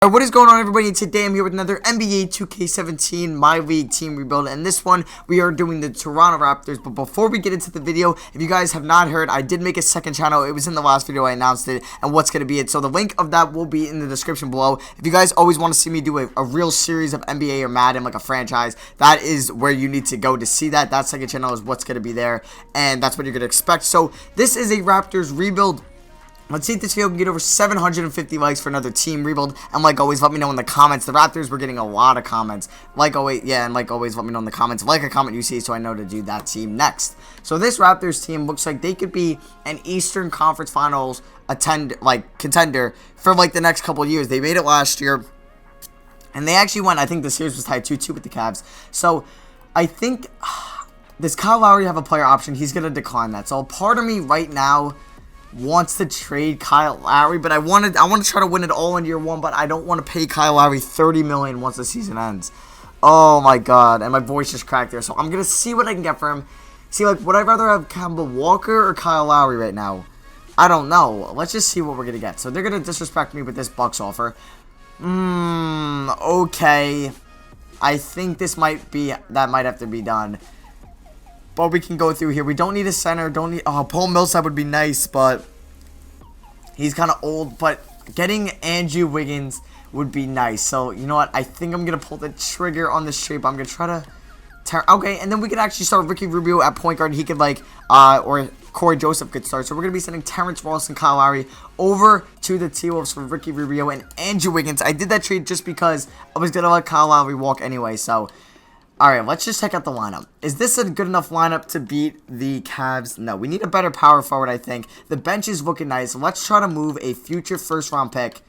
Alright, what is going on, everybody? Today I'm here with another NBA 2K17 My League team rebuild, and this one we are doing the Toronto Raptors. But before we get into the video, if you guys have not heard, I did make a second channel. It was in the last video I announced it and what's going to be it, so the link of that will be in the description below. If you guys always want to see me do a real series of NBA or Madden, like a franchise, that is where you need to go to see that. That second channel is what's going to be there, and that's what you're going to expect. So this is a Raptors rebuild. Let's see if this video can get over 750 likes for another team rebuild. And like always, let me know in the comments. The Raptors were getting a lot of comments. Like always, let me know in the comments. Like a comment you see so I know to do that team next. So this Raptors team looks like they could be an Eastern Conference Finals contender for like the next couple of years. They made it last year. And they actually won. I think the series was tied 2-2 with the Cavs. So I think, does Kyle Lowry have a player option? He's going to decline that. So part of me right now wants to trade Kyle Lowry, but I want to try to win it all in year one, but I don't want to pay Kyle Lowry $30 million once the season ends. Oh my god, and my voice just cracked there. So I'm gonna see what I can get for him. See, like, would I rather have Kemba Walker or Kyle Lowry right now? I don't know. Let's just see what we're gonna get. So they're gonna disrespect me with this Bucks offer. Okay. I think that might have to be done. But we can go through here. We don't need a center. Paul Millsap would be nice, but he's kind of old. But getting Andrew Wiggins would be nice. So, you know what? I think I'm going to pull the trigger on this trade. But I'm going to try to okay, and then we could actually start Ricky Rubio at point guard. He could, or Corey Joseph could start. So we're going to be sending Terrence Ross and Kyle Lowry over to the T-Wolves for Ricky Rubio and Andrew Wiggins. I did that trade just because I was going to let Kyle Lowry walk anyway. So alright, let's just check out the lineup. Is this a good enough lineup to beat the Cavs? No, we need a better power forward, I think. The bench is looking nice. Let's try to move a future first-round pick.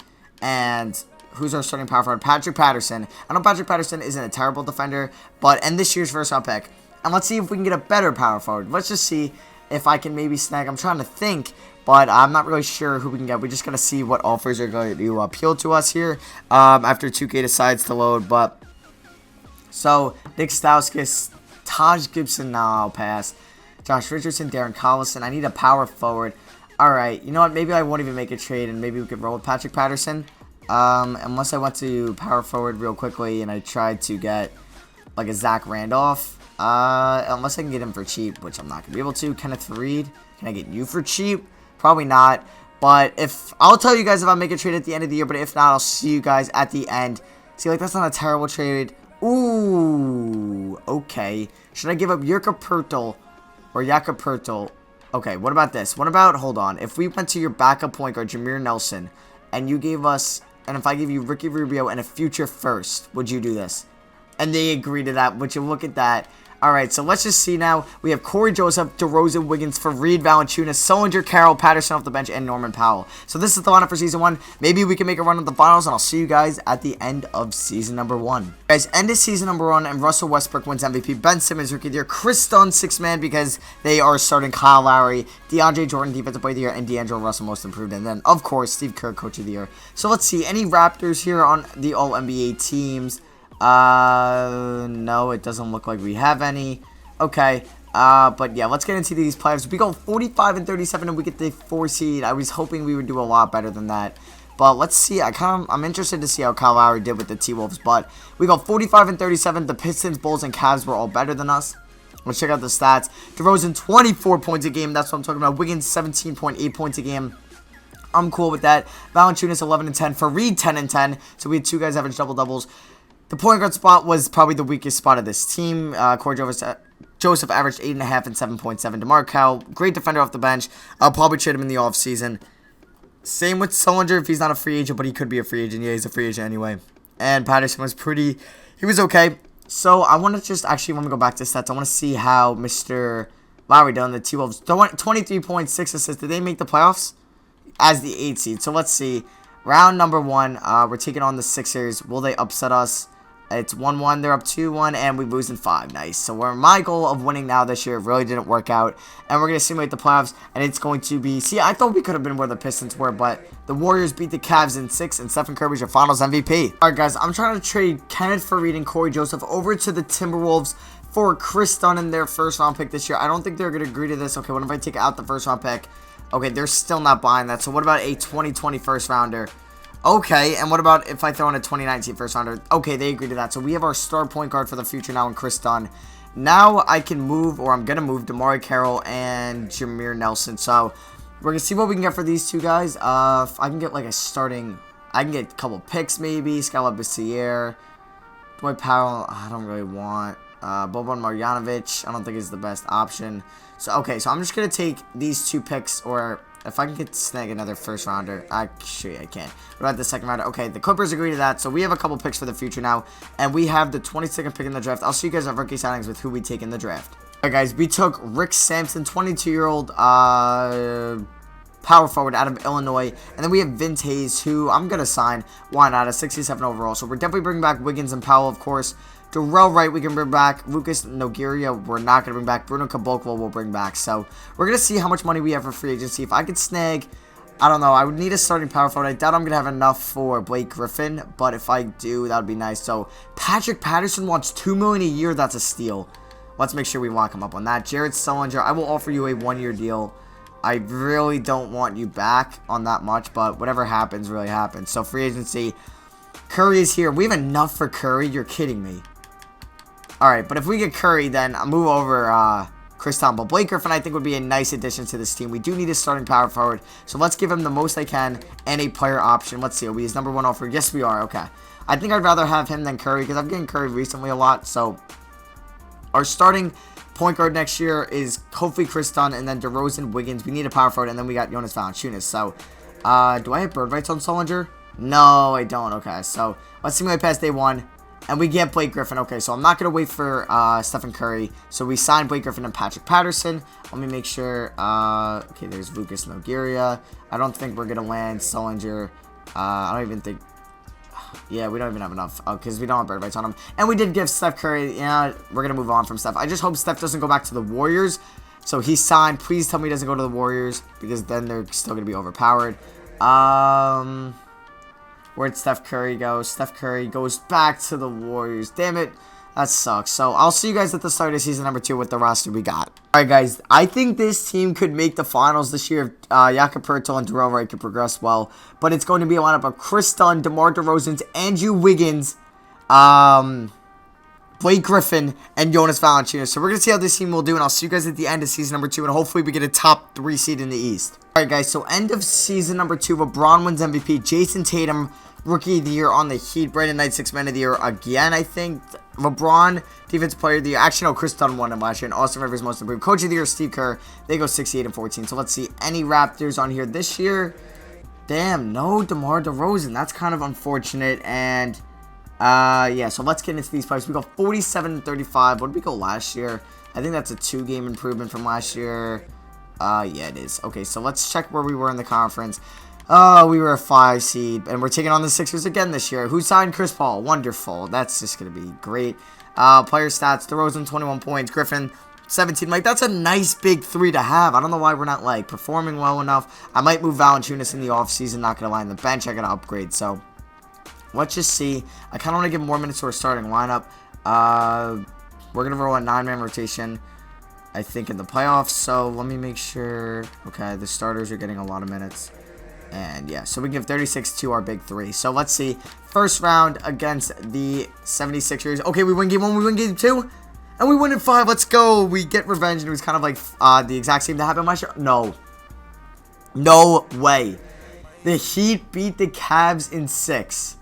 And who's our starting power forward? Patrick Patterson. I know Patrick Patterson isn't a terrible defender, and this year's first-round pick. And let's see if we can get a better power forward. Let's just see if I can maybe snag. I'm trying to think, but I'm not really sure who we can get. We're just going to see what offers are going to appeal to us here after 2K decides to load, but so, Nick Stauskas, Taj Gibson, no, I'll pass. Josh Richardson, Darren Collison. I need a power forward. Alright, you know what? Maybe I won't even make a trade, and maybe we could roll with Patrick Patterson. Unless I went to power forward real quickly, and I tried to get, like, a Zach Randolph. Unless I can get him for cheap, which I'm not going to be able to. Kenneth Reed, can I get you for cheap? Probably not. But I'll tell you guys if I make a trade at the end of the year, but if not, I'll see you guys at the end. See, like, that's not a terrible trade. Ooh, okay. Should I give up Jakob Poeltl or Jakob Poeltl? Okay, what about this? What about, hold on, if we went to your backup point guard, Jameer Nelson, and you gave us, and if I give you Ricky Rubio and a future first, would you do this? And they agree to that. Would you look at that? Alright, so let's just see now. We have Corey Joseph, DeRozan, Wiggins, for Reed, Valanciunas, Sullinger, Carroll, Patterson off the bench, and Norman Powell. So this is the lineup for Season 1. Maybe we can make a run at the finals, and I'll see you guys at the end of Season number 1. Guys, end of Season number 1, and Russell Westbrook wins MVP. Ben Simmons, Rookie of the Year. Chris Dunn, 6th man, because they are starting Kyle Lowry. DeAndre Jordan, Defensive Player of the Year, and D'Angelo Russell, Most Improved. And then, of course, Steve Kerr, Coach of the Year. So let's see. Any Raptors here on the All-NBA teams? No, it doesn't look like we have any. Okay, but yeah, let's get into these playoffs. We go 45-37 and we get the 4 seed. I was hoping we would do a lot better than that. But let's see. I'm interested to see how Kyle Lowry did with the T-Wolves. But we go 45-37. The Pistons, Bulls, and Cavs were all better than us. Let's check out the stats. DeRozan, 24 points a game. That's what I'm talking about. Wiggins, 17.8 points a game. I'm cool with that. Valanciunas, 11-10. Fareed, 10-10. So we had 2 guys average double-doubles. The point guard spot was probably the weakest spot of this team. Corey Joseph averaged 8.5 and 7.7. DeMar Carroll, great defender off the bench. I'll probably trade him in the offseason. Same with Sullinger if he's not a free agent, but he could be a free agent. Yeah, he's a free agent anyway. And Patterson was he was okay. So I want to just actually, when we go back to stats, I want to see how Mr. Lowry done. The T-Wolves, 23.6 assists. Did they make the playoffs? As the 8 seed. So let's see. Round number 1, we're taking on the Sixers. Will they upset us? It's 1-1. They're up 2-1, and we lose in 5. Nice. So my goal of winning now this year really didn't work out. And we're going to simulate the playoffs, and it's going to be... See, I thought we could have been where the Pistons were, but the Warriors beat the Cavs in 6, and Stephen Curry was your finals MVP. Alright, guys, I'm trying to trade Kenneth Fareed and Corey Joseph over to the Timberwolves for Chris Dunn in their first-round pick this year. I don't think they're going to agree to this. Okay, what if I take out the first-round pick? Okay, they're still not buying that. So what about a 2020 first-rounder? Okay, and what about if I throw in a 2019 first rounder? Okay, they agree to that. So we have our star point guard for the future now in Chris Dunn. Now I can move, or I'm going to move, Damari Carroll and Jameer Nelson. So we're going to see what we can get for these two guys. If I can get like a starting, I can get a couple picks maybe. Scala Bissiere, Dwight Powell, I don't really want. Boban Marjanovic, I don't think is the best option. So, okay, so I'm just going to take these two picks, or if I can get snag another first rounder. Actually, I can't. What about the second rounder? Okay, the Clippers agree to that, so we have a couple picks for the future now, and we have the 22nd pick in the draft. I'll show you guys our rookie signings with who we take in the draft. Alright, guys, we took Rick Sampson, 22-year-old power forward out of Illinois, and then we have Vince Hayes, who I'm going to sign. Why not? A 67 overall. So we're definitely bringing back Wiggins and Powell, of course. Darrell Wright, we can bring back. Lucas Nogueira, we're not going to bring back. Bruno Caboclo, we'll bring back. So we're going to see how much money we have for free agency. If I could snag, I don't know, I would need a starting power forward. I doubt I'm going to have enough for Blake Griffin, but if I do, that would be nice. So Patrick Patterson wants $2 million a year. That's a steal. Let's make sure we lock him up on that. Jared Sullinger, I will offer you a 1-year deal. I really don't want you back on that much, but whatever happens, really happens. So free agency, Curry is here. We have enough for Curry. You're kidding me. Alright, but if we get Curry, then I'll move over Chris Tom. But Blake Griffin, I think, would be a nice addition to this team. We do need a starting power forward, so let's give him the most I can and a player option. Let's see, are we his #1 offer? Yes, we are. Okay. I think I'd rather have him than Curry, because I'm getting Curry recently a lot. So our starting point guard next year is hopefully Chris Dunn, and then DeRozan, Wiggins. We need a power forward, and then we got Jonas Valanciunas. So do I have bird rights on Sullinger? No, I don't. Okay, so let's simulate past day 1. And we get Blake Griffin. Okay, so I'm not going to wait for Stephen Curry. So we signed Blake Griffin and Patrick Patterson. Let me make sure. Okay, there's Lucas Nogueira. I don't think we're going to land Sullinger. I don't even think. Yeah, we don't even have enough because we don't have bird rights on him. And we did give Steph Curry. Yeah, we're going to move on from Steph. I just hope Steph doesn't go back to the Warriors. So he signed. Please tell me he doesn't go to the Warriors, because then they're still going to be overpowered. Where'd Steph Curry go? Steph Curry goes back to the Warriors. Damn it. That sucks. So, I'll see you guys at the start of season #2 with the roster we got. Alright, guys. I think this team could make the finals this year if Jakob Poeltl and Darrell Wright could progress well. But it's going to be a lineup of Chris Dunn, DeMar DeRozan, Andrew Wiggins, Blake Griffin, and Jonas Valanciunas. So, we're going to see how this team will do. And I'll see you guys at the end of season #2. And hopefully we get a top 3 seed in the East. Alright, guys. So, end of season #2. LeBron wins MVP. Jason Tatum, Rookie of the Year on the Heat. Brandon Knight, 6th Man of the Year again, I think. LeBron, Defensive Player of the Year. Actually, no, Chris Dunn won him last year. And Austin Rivers, Most Improved. Coach of the Year, Steve Kerr. They go 68-14. So let's see any Raptors on here this year. Damn, no DeMar DeRozan. That's kind of unfortunate. And, yeah, so let's get into these players. We go 47-35. What did we go last year? I think that's a 2-game improvement from last year. Yeah, it is. Okay, so let's check where we were in the conference. Oh, we were a 5 seed, and we're taking on the Sixers again this year. Who signed Chris Paul? Wonderful. That's just going to be great. Player stats, DeRozan, 21 points. Griffin, 17. Like, that's a nice big 3 to have. I don't know why we're not, like, performing well enough. I might move Valanciunas in the offseason. Not going to lie in the bench. I got to upgrade. So, let's just see. I kind of want to give more minutes to our starting lineup. We're going to roll a 9-man rotation, I think, in the playoffs. So, let me make sure. Okay, the starters are getting a lot of minutes. And yeah, so we give 36 to our big 3. So let's see. First round against the 76ers. Okay, we win game 1, we win game 2. And we win in 5. Let's go. We get revenge. And it was kind of like the exact same that happened last year. No. No way. The Heat beat the Cavs in 6.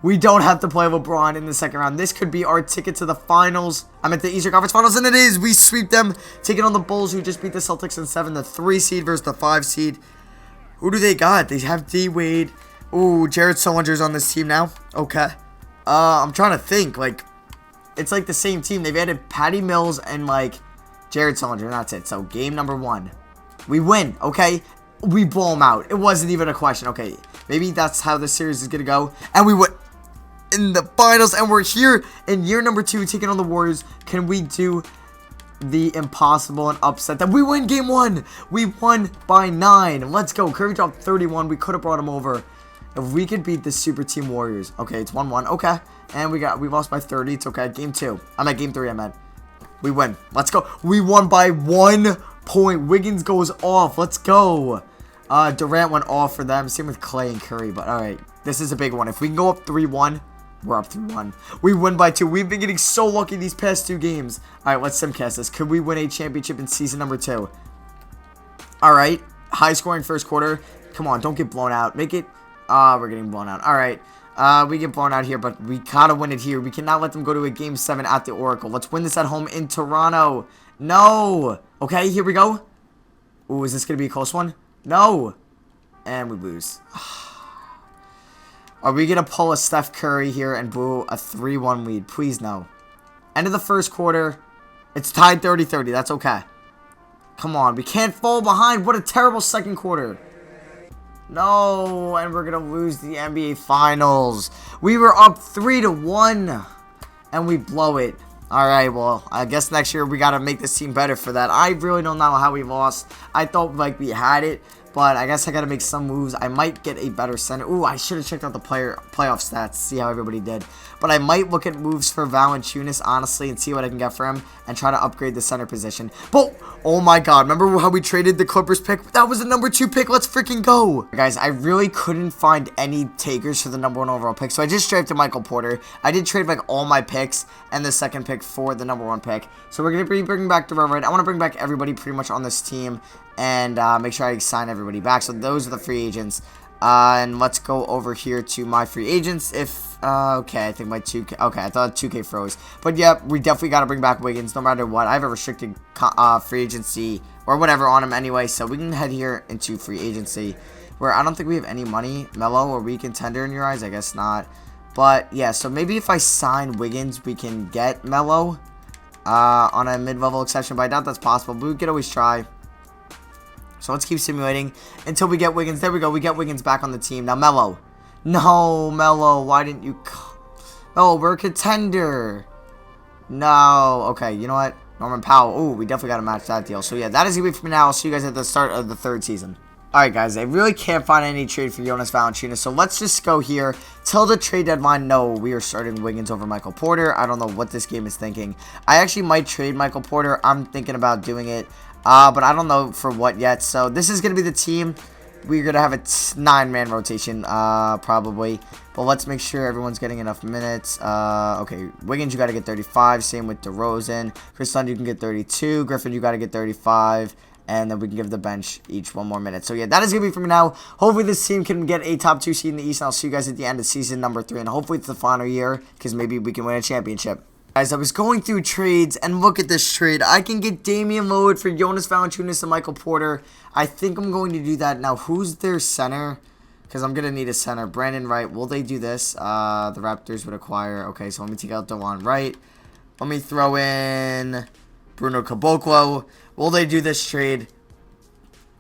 We don't have to play LeBron in the second round. This could be our ticket to the finals. I'm at the Eastern Conference Finals, and it is. We sweep them. Taking on the Bulls, who just beat the Celtics in 7. The 3 seed versus the 5 seed. Who do they got? They have D-Wade. Ooh, Jared Sullinger's on this team now. Okay. I'm trying to think. Like, it's like the same team. They've added Patty Mills and, like, Jared Sullinger. And that's it. So, game #1. We win, okay? We blow them out. It wasn't even a question. Okay, maybe that's how the series is going to go. And we went in the finals. And we're here in year #2 taking on the Warriors. Can we do the impossible and upset them? We win game 1. We won by 9. Let's go. Curry dropped 31. We could have brought him over if we could beat the super team Warriors. Okay, it's 1-1. Okay, and we lost by 30. It's okay. Game 2. I'm at game 3. I'm at. We win. Let's go. We won by 1 point. Wiggins goes off. Let's go. Durant went off for them. Same with Clay and Curry. But all right, this is a big one. If we can go up 3-1, we're up 3-1. We win by 2. We've been getting so lucky these past 2 games. All right, let's simcast this. Could we win a championship in season number 2? All right, high scoring first quarter. Come on, don't get blown out. Make it. We're getting blown out. All right. We get blown out here, but we gotta win it here. We cannot let them go to a game 7 at the Oracle. Let's win this at home in Toronto. No. Okay, here we go. Ooh, is this gonna be a close one? No. And we lose. Are we gonna pull a Steph Curry here and boo a 3-1 lead? Please no. End of the first quarter. It's tied 30-30. That's okay. Come on. We can't fall behind. What a terrible second quarter. No, and we're going to lose the NBA Finals. We were up 3-1, and we blow it. All right, well, I guess next year we got to make this team better for that. I really don't know how we lost. I thought, like, we had it, but I guess I got to make some moves. I might get a better center. Ooh, I should have checked out the playoff stats, see how everybody did. But I might look at moves for Valanciunas, honestly, and see what I can get for him and try to upgrade the center position. But, oh my god, remember how we traded the Clippers pick? That was the number 2 pick. Let's freaking go. Guys, I really couldn't find any takers for the number 1 overall pick, so I just drafted Michael Porter. I did trade, like, all my picks and the second pick for the number 1 pick. So we're going to be bringing back Durant. I want to bring back everybody pretty much on this team and make sure I sign everybody back. So those are the free agents. And let's go over here to my free agents. Okay, I think my 2K. Okay, I thought 2K froze. But yeah, we definitely got to bring back Wiggins no matter what. I have a restricted free agency or whatever on him anyway. So we can head here into free agency where I don't think we have any money. Melo, are we contender in your eyes? I guess not. But yeah, so maybe if I sign Wiggins, we can get Melo on a mid-level exception. But I doubt that's possible. But we could always try. So let's keep simulating until we get Wiggins. There we go. We get Wiggins back on the team. Now, Melo. No, Melo. Why didn't you... Oh, we're a contender. No. Okay, you know what? Norman Powell. Ooh, we definitely got to match that deal. So, yeah, that is going to be for me now. I'll see you guys at the start of the 3rd season. Alright, guys. I really can't find any trade for Jonas Valanciunas. So, let's just go here. Till the trade deadline, no, we are starting Wiggins over Michael Porter. I don't know what this game is thinking. I actually might trade Michael Porter. I'm thinking about doing it. But I don't know for what yet. So this is going to be the team. We're going to have a 9-man rotation, probably. But let's make sure everyone's getting enough minutes. Okay, Wiggins, you got to get 35. Same with DeRozan. Chris Dunn, you can get 32. Griffin, you got to get 35. And then we can give the bench each 1 more minute. So, yeah, that is going to be for me now. Hopefully this team can get a top 2 seed in the East. And I'll see you guys at the end of season number 3. And hopefully it's the final year because maybe we can win a championship. Guys, I was going through trades, and look at this trade. I can get Damian Lillard for Jonas Valanciunas and Michael Porter. I think I'm going to do that. Now, who's their center? Because I'm going to need a center. Brandon Wright. Will they do this? The Raptors would acquire. Okay, so let me take out DeLon Wright. Let me throw in Bruno Caboclo. Will they do this trade?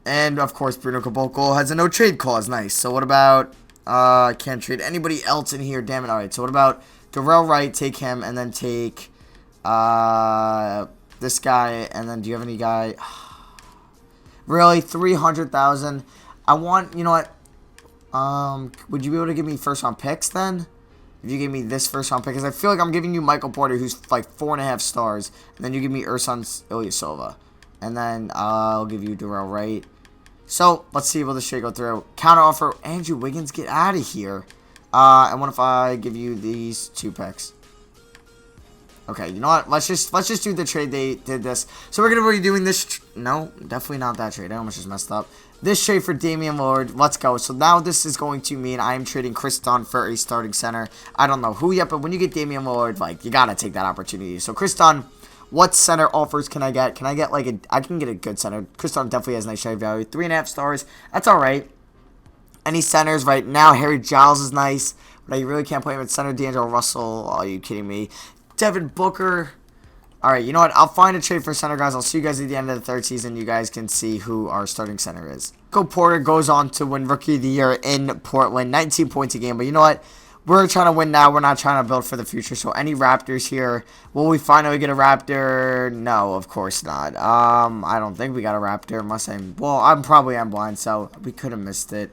And, of course, Bruno Caboclo has a no-trade clause. Nice. So, what about... I can't trade anybody else in here. Damn it. All right, so what about... Darrell Wright, take him, and then take this guy, and then do you have any guy? Really, 300,000. I want, you know what? Would you be able to give me first-round picks then? If you give me this first-round pick, because I feel like I'm giving you Michael Porter, who's like 4.5 stars, and then you give me Ersan Ilyasova, and then I'll give you Darrell Wright. So let's see, will this trade go through? Counter offer, Andrew Wiggins, get out of here. And what if I give you these 2 picks? Okay, you know what? Let's just do the trade they did this. So we're gonna be doing this. No, definitely not that trade. I almost just messed up. This trade for Damian Lillard. Let's go. So now this is going to mean I am trading Chris Dunn for a starting center. I don't know who yet, but when you get Damian Lillard, like you gotta take that opportunity. So Chris Dunn, what center offers can I get? Can I get like a? I can get a good center. Chris Dunn definitely has nice trade value. 3.5 stars. That's all right. Any centers right now? Harry Giles is nice, but I really can't play him at center. D'Angelo Russell, are you kidding me? Devin Booker. All right, you know what? I'll find a trade for center, guys. I'll see you guys at the end of the 3rd season. You guys can see who our starting center is. Michael Porter goes on to win Rookie of the Year in Portland. 19 points a game, but you know what? We're trying to win now. We're not trying to build for the future. So any Raptors here? Will we finally get a Raptor? No, of course not. I don't think we got a Raptor unless I'm probably blind, so we could have missed it.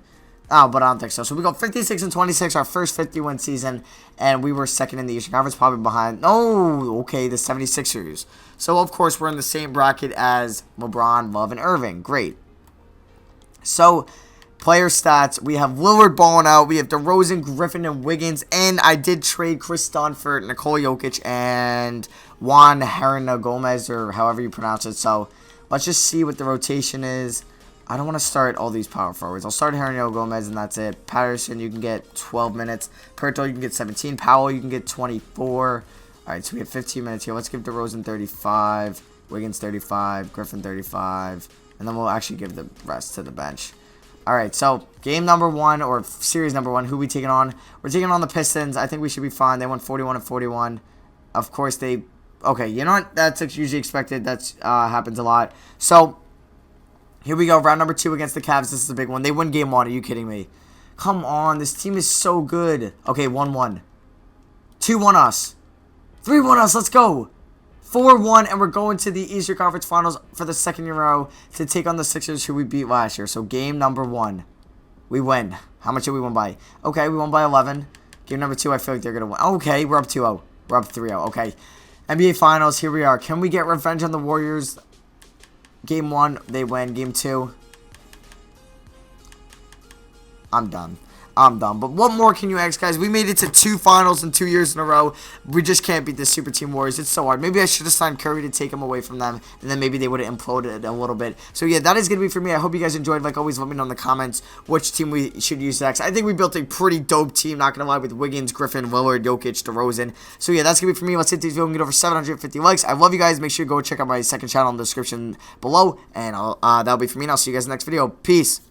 Oh, but I don't think so. So we go 56-26, our first 50-win season, and we were 2nd in the Eastern Conference, probably behind. Oh, okay, the 76ers. So, of course, we're in the same bracket as LeBron, Love, and Irving. Great. So, player stats, we have Lillard balling out, we have DeRozan, Griffin, and Wiggins, and I did trade Chris Dunn for Nikola Jokic and Juan Hernan Gomez, or however you pronounce it. So, let's just see what the rotation is. I don't want to start all these power forwards. I'll start Hernan Gomez, and that's it. Patterson, you can get 12 minutes. Pirtle, you can get 17. Powell, you can get 24. Alright, so we have 15 minutes here. Let's give DeRozan 35, Wiggins 35, Griffin 35, and then we'll actually give the rest to the bench. Alright, so game number 1, or series number 1, who we taking on? We're taking on the Pistons. I think we should be fine. They won 41-41. Of course, they... Okay, you know what? That's usually expected. That happens a lot. So, here we go. Round number 2 against the Cavs. This is a big one. They win game 1. Are you kidding me? Come on. This team is so good. Okay, 1-1. 2-1 us. 3-1 us. Let's go. 4-1, and we're going to the Eastern Conference Finals for the second year in a row to take on the Sixers, who we beat last year. So, game number 1, we win. How much did we win by? Okay, we won by 11. Game number 2, I feel like they're going to win. Okay, we're up 2-0. We're up 3-0. Okay. NBA Finals, here we are. Can we get revenge on the Warriors? Game 1, they win. Game 2, I'm done. But what more can you ask, guys? We made it to 2 finals in 2 years in a row. We just can't beat the Super Team Warriors. It's so hard. Maybe I should have signed Curry to take him away from them, and then maybe they would have imploded a little bit. So, yeah, that is going to be for me. I hope you guys enjoyed. Like always, let me know in the comments which team we should use next. I think we built a pretty dope team, not going to lie, with Wiggins, Griffin, Lillard, Jokic, DeRozan. So, yeah, that's going to be for me. Let's hit this video and get over 750 likes. I love you guys. Make sure you go check out my second channel in the description below, and that'll be for me. And I'll see you guys in the next video. Peace.